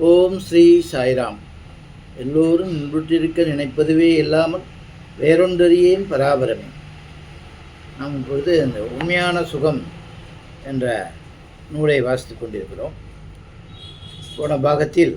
ஓம் ஸ்ரீ சாய்ராம். எல்லோரும் இன்புற்றிருக்க நினைப்பதுவே இல்லாமல் வேறொன்றறியேன் பராபரமே. நாம் இப்பொழுது இந்த உண்மையான சுகம் என்ற நூலை வாசித்து கொண்டிருக்கிறோம். போன பாகத்தில்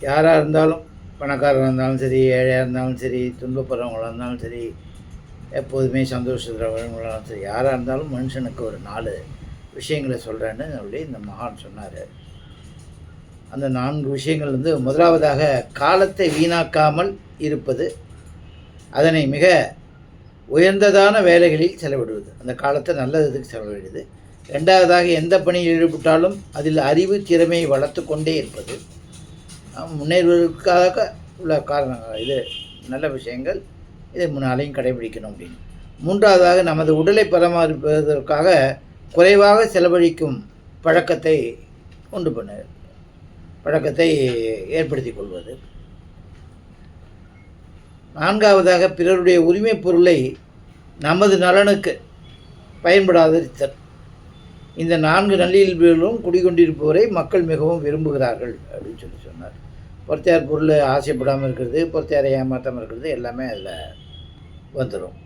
யாராக இருந்தாலும், பணக்காரராக இருந்தாலும் சரி, ஏழையாக இருந்தாலும் சரி, துன்பப்படுறவங்களாக இருந்தாலும் சரி, எப்போதுமே சந்தோஷத்தில் வரவங்களாலும் சரி, யாராக இருந்தாலும் மனுஷனுக்கு ஒரு 4 விஷயங்களை சொல்கிறேன்னு சொல்லி இந்த மகான் சொன்னார். அந்த 4 விஷயங்கள் முதலாவதாக காலத்தை வீணாக்காமல் இருப்பது, அதனை மிக உயர்ந்ததான வேலைகளில் செலவிடுவது, அந்த காலத்தை நல்லதுக்கு செலவிடுது. 2வதாக எந்த பணியில் ஈடுபட்டாலும் அதில் அறிவு திறமையை வளர்த்து கொண்டே இருப்பது, முன்னேறுவதற்காக உள்ள காரணங்கள். இது நல்ல விஷயங்கள், இதை முன்னாலையும் கடைபிடிக்கணும் அப்படின்னு. 3வதாக நமது உடலை பராமரிப்பதற்காக குறைவாக செலவழிக்கும் பழக்கத்தை ஏற்படுத்தி கொள்வது. 4வதாக பிறருடைய உரிமை பொருளை நமது நலனுக்கு பயன்படாதிருத்தல். இந்த 4 நல்லியல்புகளும் குடிகொண்டிருப்பவரை மக்கள் மிகவும் விரும்புகிறார்கள் அப்படின்னு சொன்னார். பொறுத்தையார் பொருள் ஆசைப்படாமல் இருக்கிறது, பொறுத்தையாரை ஏமாற்றாமல் இருக்கிறது, எல்லாமே அதில் வந்துடும்.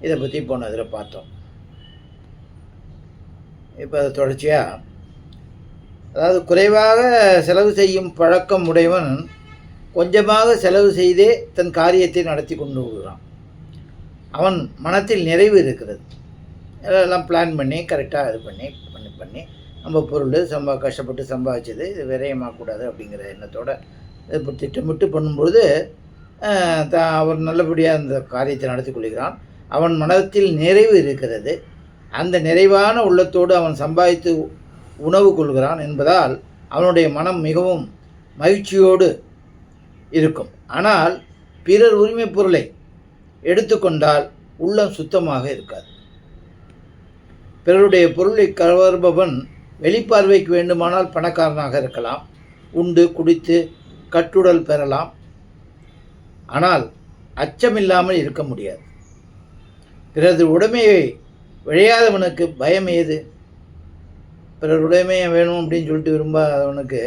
இதை பற்றி போன இதில் பார்த்தோம். இப்போ அதை தொடர்ச்சியாக, அதாவது குறைவாக செலவு செய்யும் பழக்கம் உடையவன் கொஞ்சமாக செலவு செய்தே தன் காரியத்தை நடத்தி கொண்டு வருகிறான். அவன் மனத்தில் நிறைவு இருக்கிறது. எல்லாம் பிளான் பண்ணி கரெக்டாக இது பண்ணி நம்ம பொருள் கஷ்டப்பட்டு சம்பாதிச்சது இது விரயமாகக்கூடாது அப்படிங்கிற எண்ணத்தோடு இது திட்டமிட்டு பண்ணும்பொழுது அவன் நல்லபடியாக அந்த காரியத்தை நடத்தி கொள்கிறான். அவன் மனத்தில் நிறைவு இருக்கிறது. அந்த நிறைவான உள்ளத்தோடு அவன் சம்பாதித்து உணவு கொள்கிறான் என்பதால் அவனுடைய மனம் மிகவும் மகிழ்ச்சியோடு இருக்கும். ஆனால் பிறர் உரிமை பொருளை எடுத்துக்கொண்டால் உள்ளம் சுத்தமாக இருக்காது. பிறருடைய பொருளை கவர்பவன் வெளிப்பார்வைக்கு வேண்டுமானால் பணக்காரனாக இருக்கலாம், உண்டு குடித்து கட்டுடல் பெறலாம், ஆனால் அச்சமில்லாமல் இருக்க முடியாது. பிறரது உடைமையை விழையாதவனுக்கு பயம் ஏது? பிறர் உடைமையை வேணும் அப்படின்னு சொல்லிட்டு விரும்பாதவனுக்கு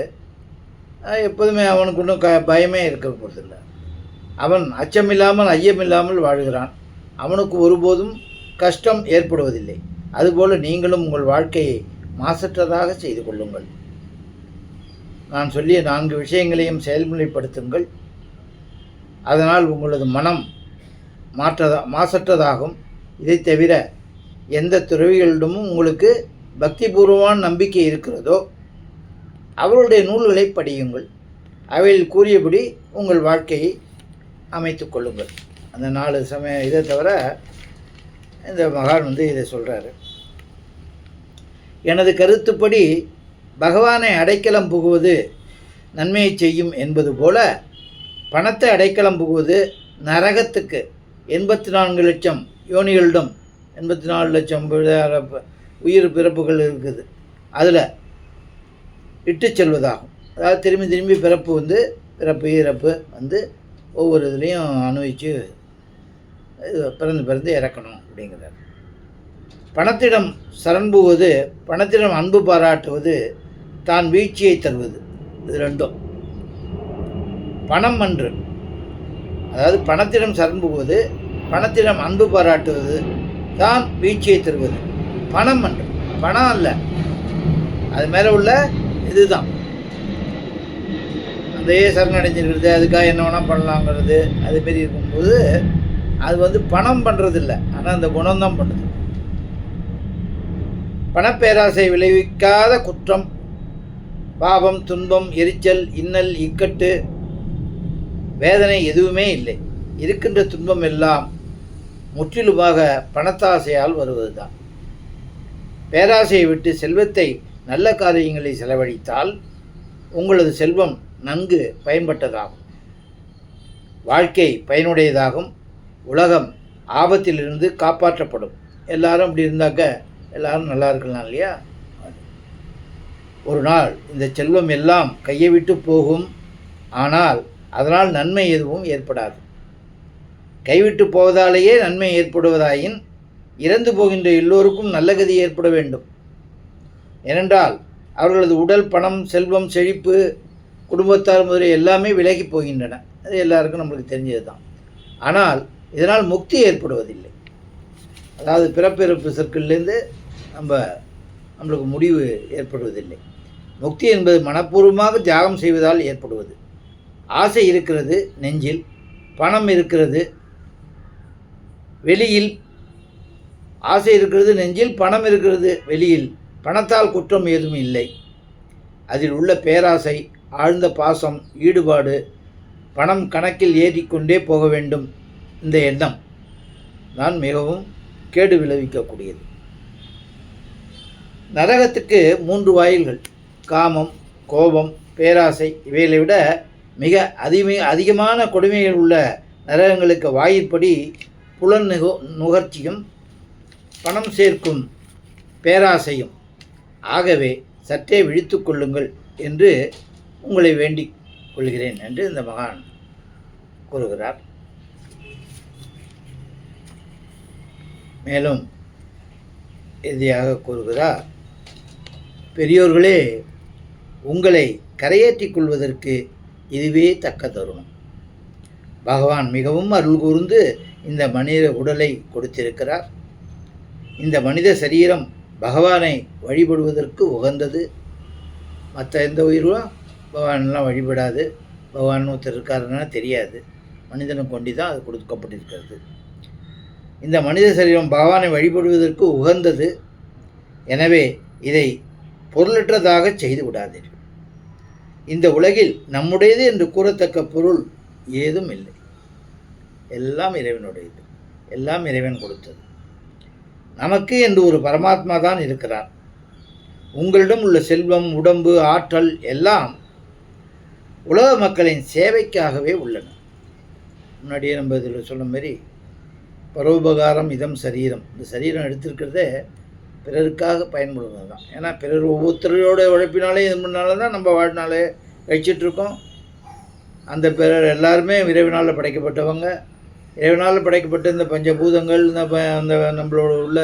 எப்போதுமே அவனுக்கு ஒன்றும் பயமே இருக்க போகிறதில்லை. அவன் அச்சமில்லாமல் ஐயமில்லாமல் வாழ்கிறான். அவனுக்கு ஒருபோதும் கஷ்டம் ஏற்படுவதில்லை. அதுபோல் நீங்களும் உங்கள் வாழ்க்கையை மாசற்றதாக செய்து கொள்ளுங்கள். நான் சொல்லிய 4 விஷயங்களையும் செயல்முறைப்படுத்துங்கள். அதனால் உங்களது மனம் மாசற்றதாகும். இதை தவிர எந்த துறவிகளிடமும் உங்களுக்கு பக்திபூர்வமான நம்பிக்கை இருக்கிறதோ அவருடைய நூல்களை படியுங்கள். அவையில் கூறியபடி உங்கள் வாழ்க்கையை அமைத்து கொள்ளுங்கள். அந்த 4 இதை தவிர இந்த மகான் இதை சொல்கிறாரு. எனது கருத்துப்படி பகவானை அடைக்கலம் புகுவது நன்மையை செய்யும் என்பது போல பணத்தை அடைக்கலம் புகுவது நரகத்துக்கு 84 லட்சம் யோனிகளிடம் 84 லட்சம் உயிர் பிறப்புகள் இருக்குது, அதில் இட்டு செல்வதாகும். அதாவது திரும்பி பிறப்பு இறப்பு ஒவ்வொரு இதுலேயும் அனுபவித்து பிறந்து இறக்கணும் அப்படிங்கிறார். பணத்திடம் சரண்புவது, பணத்திடம் அன்பு பாராட்டுவது தான் வீழ்ச்சியை தருவது. இது 2ம் பணம் அன்று. அதாவது பணத்திடம் சரண்புவது, பணத்திடம் அன்பு பாராட்டுவது தான் வீழ்ச்சியை தருவது. பணம் அன்று, பணம் அல்ல, அது மேலே உள்ள இதுதான். அதையே சரணடைஞ்சிருக்கிறது, அதுக்காக என்ன வேணால் பண்ணலாங்கிறது, அதுமாரி இருக்கும்போது அது பணம் பண்ணுறதில்ல, ஆனால் அந்த குணம்தான் பண்ணுது. பணப்பேராசை விளைவிக்காத குற்றம், பாவம், துன்பம், எரிச்சல், இன்னல், இக்கட்டு, வேதனை எதுவுமே இல்லை. இருக்கின்ற துன்பம் எல்லாம் முற்றிலுமாக பணத்தாசையால் வருவது தான். பேராசையை விட்டு செல்வத்தை நல்ல காரியங்களில் செலவழித்தால் உங்களது செல்வம் நன்கு பயன்பட்டதாகும், வாழ்க்கை பயனுடையதாகும், உலகம் ஆபத்திலிருந்து காப்பாற்றப்படும். எல்லாரும் அப்படி இருந்தாக்க எல்லாரும் நல்லா இருக்கலாம் இல்லையா? ஒரு நாள் இந்த செல்வம் எல்லாம் கையை விட்டு போகும். ஆனால் அதனால் நன்மை எதுவும் ஏற்படாது. கைவிட்டு போவதாலேயே நன்மை ஏற்படுவதாயின் இறந்து போகின்ற எல்லோருக்கும் நல்ல கதி ஏற்பட வேண்டும். ஏனென்றால் அவர்களது உடல், பணம், செல்வம், செழிப்பு, குடும்பத்தார் முதலிய எல்லாமே விலகி போகின்றன. அது எல்லாருக்கும் நம்மளுக்கு தெரிஞ்சது தான். ஆனால் இதனால் முக்தி ஏற்படுவதில்லை. அதாவது பிறப்பிறப்பு சர்க்கிள்லேருந்து நம்மளுக்கு முடிவு ஏற்படுவதில்லை. முக்தி என்பது மனப்பூர்வமாக தியாகம் செய்வதால் ஏற்படுவது. ஆசை இருக்கிறது நெஞ்சில், பணம் இருக்கிறது வெளியில். ஆசை இருக்கிறது நெஞ்சில், பணம் இருக்கிறது வெளியில். பணத்தால் குற்றம் ஏதும் இல்லை. அதில் உள்ள பேராசை, ஆழ்ந்த பாசம், ஈடுபாடு, பணம் கணக்கில் ஏறிக்கொண்டே போக வேண்டும், இந்த எண்ணம் தான் மிகவும் கேடு விளைவிக்கக்கூடியது. நரகத்துக்கு 3 வாயில்கள். காமம், கோபம், பேராசை இவைகளை விட மிக அதிகமான கொடுமைகள் உள்ள நரகங்களுக்கு வாயிற்படி புலன் நுகர்ச்சியும் பணம் சேர்க்கும் பேராசையும். ஆகவே சற்றே விழித்து கொள்ளுங்கள் என்று உங்களை வேண்டிக் கொள்கிறேன் என்று இந்த மகான் கூறுகிறார். மேலும் இறுதியாக கூறுகிறார், பெரியோர்களே, உங்களை கரையேற்றிக் கொள்வதற்கு இதுவே தக்க தருணம். பகவான் மிகவும் அருள் கூர்ந்து இந்த மனித உடலை கொடுத்திருக்கிறார். இந்த மனித சரீரம் பகவானை வழிபடுவதற்கு உகந்தது. மற்ற எந்த உயிரும் பகவானெலாம் வழிபடாது. பகவான் ஒருத்தர் இருக்காருன்னா தெரியாது. மனிதனை கொண்டு தான் அது கொடுக்கப்பட்டிருக்கிறது. இந்த மனித சரீரம் பகவானை வழிபடுவதற்கு உகந்தது. எனவே இதை பொருளற்றதாக செய்து விடாதீர்கள். இந்த உலகில் நம்முடையது என்று கூறத்தக்க பொருள் ஏதும் இல்லை. எல்லாம் இறைவனுடையது, எல்லாம் இறைவன் கொடுத்தது. நமக்கு என்று ஒரு பரமாத்மா தான் இருக்கிறார். உங்களிடம் உள்ள செல்வம், உடம்பு, ஆற்றல் எல்லாம் உலக மக்களின் சேவைக்காகவே உள்ளன. முன்னாடியே நம்ம இதில் சொன்ன மாதிரி பரோபகாரம் இதம் சரீரம். இந்த சரீரம் எடுத்திருக்கிறதே பிறருக்காக பயன்படுவது தான். ஏன்னா பிறர் ஒவ்வொருத்தரோட உழைப்பினாலே இது முன்னால தான் நம்ம வாழ்நாளே கழிச்சிட்ருக்கோம். அந்த பிறர் எல்லாருமே இறைவனால் படைக்கப்பட்டவங்க. இறைவனால் படைக்கப்பட்ட இந்த பஞ்சபூதங்கள், அந்த நம்மளோட உள்ள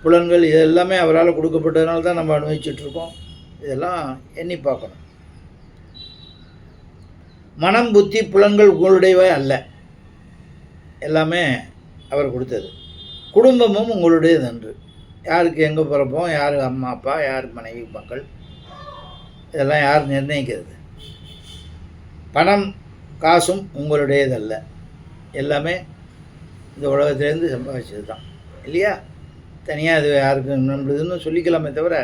புலன்கள், இது எல்லாமே அவரால் கொடுக்கப்பட்டதுனால தான் நம்ம அனுபவிச்சிட்ருக்கோம். இதெல்லாம் எண்ணி பார்க்கணும். மனம், புத்தி, புலன்கள் உங்களுடையவை அல்ல, எல்லாமே அவர் கொடுத்தது. குடும்பமும் உங்களுடையது அன்று. யாருக்கு எங்கே பிறப்போம், யார் அம்மா அப்பா, யார் மனைவி மக்கள், இதெல்லாம் யார் நிர்ணயிக்கிறது? பணம் காசும் உங்களுடையதல்ல, எல்லாமே இந்த உலகத்திலேருந்து சம்பாதிச்சது தான் இல்லையா? தனியாக அது யாருக்கு நம்மளுதுன்னு சொல்லிக்கலாமே தவிர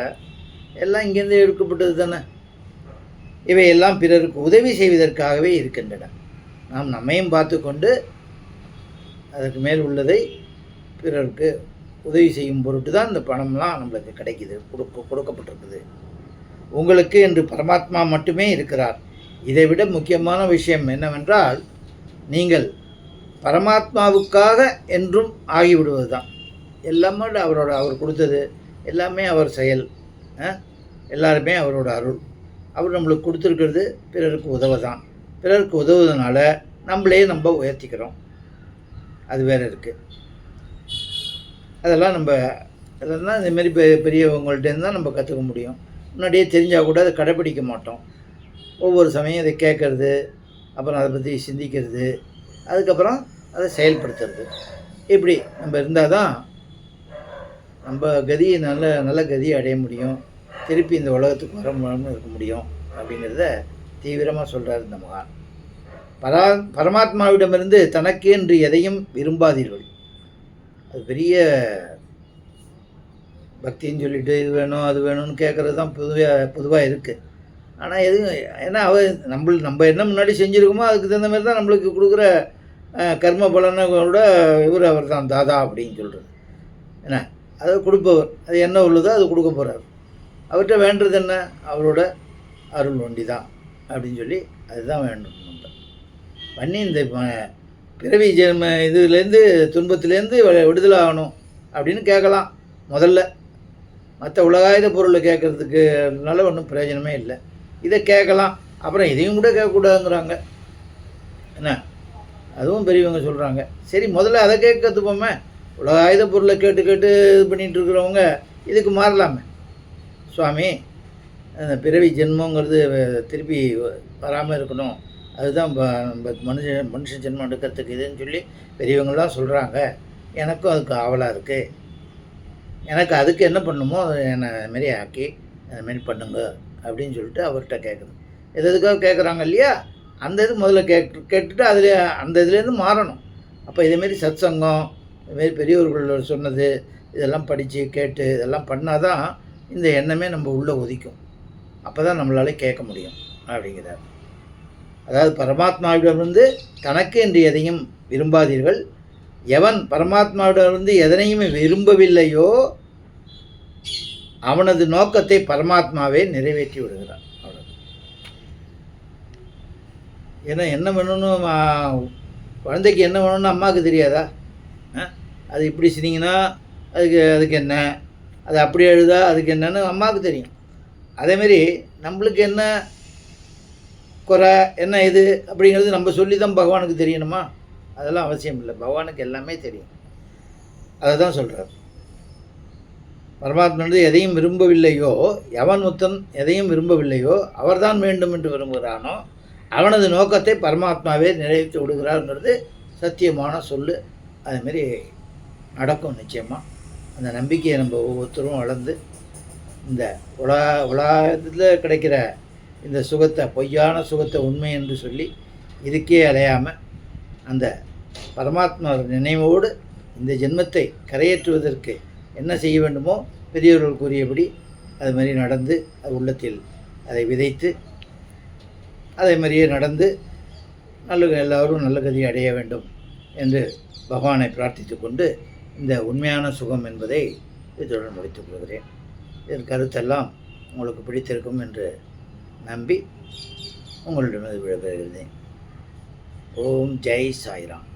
எல்லாம் இங்கேருந்து எடுக்கப்பட்டது தானே. இவையெல்லாம் பிறருக்கு உதவி செய்வதற்காகவே இருக்கின்றன. நாம் நம்மையும் பார்த்து கொண்டு அதற்கு மேல் உள்ளதை பிறருக்கு உதவி செய்யும் பொருட்டு தான் இந்த பணம்லாம் நம்மளுக்கு கிடைக்கிது, கொடுக்கப்பட்டிருக்குது. உங்களுக்கு என்று பரமாத்மா மட்டுமே இருக்கிறார். இதைவிட முக்கியமான விஷயம் என்னவென்றால், நீங்கள் பரமாத்மாவுக்காக என்றும் ஆகிவிடுவது தான். எல்லாமே அவர் கொடுத்தது, எல்லாமே அவர் செயல், எல்லாருமே அவரோட அருள். அவர் நம்மளுக்கு கொடுத்துருக்கிறது பிறருக்கு உதவ தான். பிறருக்கு உதவுவதனால நம்மளே நம்ம உயர்த்திக்கிறோம். அது வேறு இருக்குது. அதெல்லாம் இந்தமாரி பெரியவங்கள்ட்டேருந்து தான் நம்ம கற்றுக்க முடியும். முன்னாடியே தெரிஞ்சால் கூட அதை கடைப்பிடிக்க மாட்டோம். ஒவ்வொரு சமயம் இதை கேட்குறது, அப்புறம் அதை பற்றி சிந்திக்கிறது, அதுக்கப்புறம் அதை செயல்படுத்துறது. இப்படி நம்ம இருந்தால் தான் நம்ம கதியை நல்ல கதியை அடைய முடியும். திருப்பி இந்த உலகத்துக்கு வரணும்னு இருக்க முடியும் அப்படிங்கிறத தீவிரமாக சொல்கிறார் இந்த மகான். பரமாத்மாவிடமிருந்து தனக்கு என்று எதையும் விரும்பாதீர்கள். அது பெரிய பக்தின்னு சொல்லிட்டு இது வேணும் அது வேணும்னு கேட்குறது தான் பொதுவாக இருக்குது. ஆனால் எதுவும், ஏன்னா நம்ம என்ன முன்னாடி செஞ்சுருக்கோமோ அதுக்கு தகுந்த மாதிரி தான் நம்மளுக்கு கொடுக்குற கர்ம பலனோட அவர் தான் தாதா அப்படின்னு சொல்கிறது. ஏன்னா அதை கொடுப்பவர், அது என்ன உள்ளதோ அது கொடுக்க போகிறார். அவர்கிட்ட வேண்டுறது என்ன? அவரோட அருள் ஒண்டி தான் அப்படின்னு சொல்லி அதுதான் வேண்டும். நம்ம பண்ணி இந்த பிறவி ஜென்ம இதுலேருந்து துன்பத்துலேருந்து விடுதலை ஆகணும் அப்படின்னு கேட்கலாம் முதல்ல. மற்ற உலகாயுத பொருளை கேட்குறதுக்குனால ஒன்றும் பிரயோஜனமே இல்லை. இதை கேட்கலாம், அப்புறம் இதையும் கூட கேட்கக்கூடாதுங்கிறாங்க. என்ன, அதுவும் பெரியவங்க சொல்கிறாங்க. சரி, முதல்ல அதை கேட்க கற்றுப்போமே. உலகாயுத பொருளை கேட்டு இது பண்ணிகிட்டு இருக்கிறவங்க இதுக்கு மாறலாமே. சுவாமி, அந்த பிறவி ஜென்மங்கிறது திருப்பி வராமல் இருக்கணும். அதுதான் மனுஷ ஜென்மம் எடுக்கிறதுக்கு இதுன்னு சொல்லி பெரியவங்களாம் சொல்கிறாங்க. எனக்கும் அதுக்கு ஆவலாக இருக்குது. எனக்கு அதுக்கு என்ன பண்ணணுமோ அதை என்னை அதுமாரி ஆக்கி அதுமாரி பண்ணுங்க அப்படின்னு சொல்லிட்டு அவர்கிட்ட கேட்குறது. எதுக்காக கேட்குறாங்க இல்லையா, அந்த இது முதல்ல கேட்டுட்டு அதில் அந்த இதுலேருந்து மாறணும். அப்போ இதேமாரி சத் சங்கம், இதுமாரி பெரியவர்கள் சொன்னது இதெல்லாம் படித்து கேட்டு இதெல்லாம் பண்ணால் தான் இந்த எண்ணமே நம்ம உள்ளே ஒதிக்கும். அப்போ தான் நம்மளால் கேட்க முடியும் அப்படிங்கிறார். அதாவது பரமாத்மாவிடமிருந்து தனக்கு என்று எதையும் விரும்பாதீர்கள். எவன் பரமாத்மாவிடமிருந்து எதனையுமே விரும்பவில்லையோ அவனது நோக்கத்தை பரமாத்மாவே நிறைவேற்றி விடுகிறான். அவ்வளோ. ஏன்னா என்ன வேணும்னு குழந்தைக்கு என்ன வேணும்னு அம்மாவுக்கு தெரியாதா? அது இப்படி சொன்னீங்கன்னா அதுக்கு என்ன, அது அப்படி எழுதா அதுக்கு என்னன்னு அம்மாவுக்கு தெரியும். அதேமாரி நம்மளுக்கு என்ன குறை என்ன இது அப்படிங்கிறது நம்ம சொல்லி தான் பகவானுக்கு தெரியணுமா? அதெல்லாம் அவசியம் இல்லை. பகவானுக்கு எல்லாமே தெரியும். அதை தான் சொல்கிறார். பரமாத்மா எதையும் விரும்பவில்லையோ, எவன் ஒருத்தன் எதையும் விரும்பவில்லையோ அவர்தான் வேண்டும் என்று விரும்புகிறானோ அவனது நோக்கத்தை பரமாத்மாவே நிறைவேற்றி விடுகிறார்ங்கிறது சத்தியமான சொல்லு. அதுமாரி நடக்கும் நிச்சயமாக. அந்த நம்பிக்கையை நம்ம ஒவ்வொருத்தரும் வளர்ந்து இந்த உலகத்தில் கிடைக்கிற இந்த சுகத்தை, பொய்யான சுகத்தை உண்மை என்று சொல்லி இதுக்கே அலையாமல் அந்த பரமாத்மா நினைவோடு இந்த ஜென்மத்தை கரையேற்றுவதற்கு என்ன செய்ய வேண்டுமோ பெரியவர்கள் கூறியபடி அது மாதிரி நடந்து அது உள்ளத்தில் அதை விதைத்து அதே மாதிரியே நடந்து எல்லோரும் நல்ல கதியை அடைய வேண்டும் என்று பகவானை பிரார்த்தித்து கொண்டு இந்த உண்மையான சுகம் என்பதை இதுடன் முடித்துக் கொள்கிறேன். இதன் கருத்தெல்லாம் உங்களுக்கு பிடித்திருக்கும் என்று நம்பி உங்களிடமிருந்து விடைபெறுகிறேன். ஓம் ஜெய் சாய்ராம்.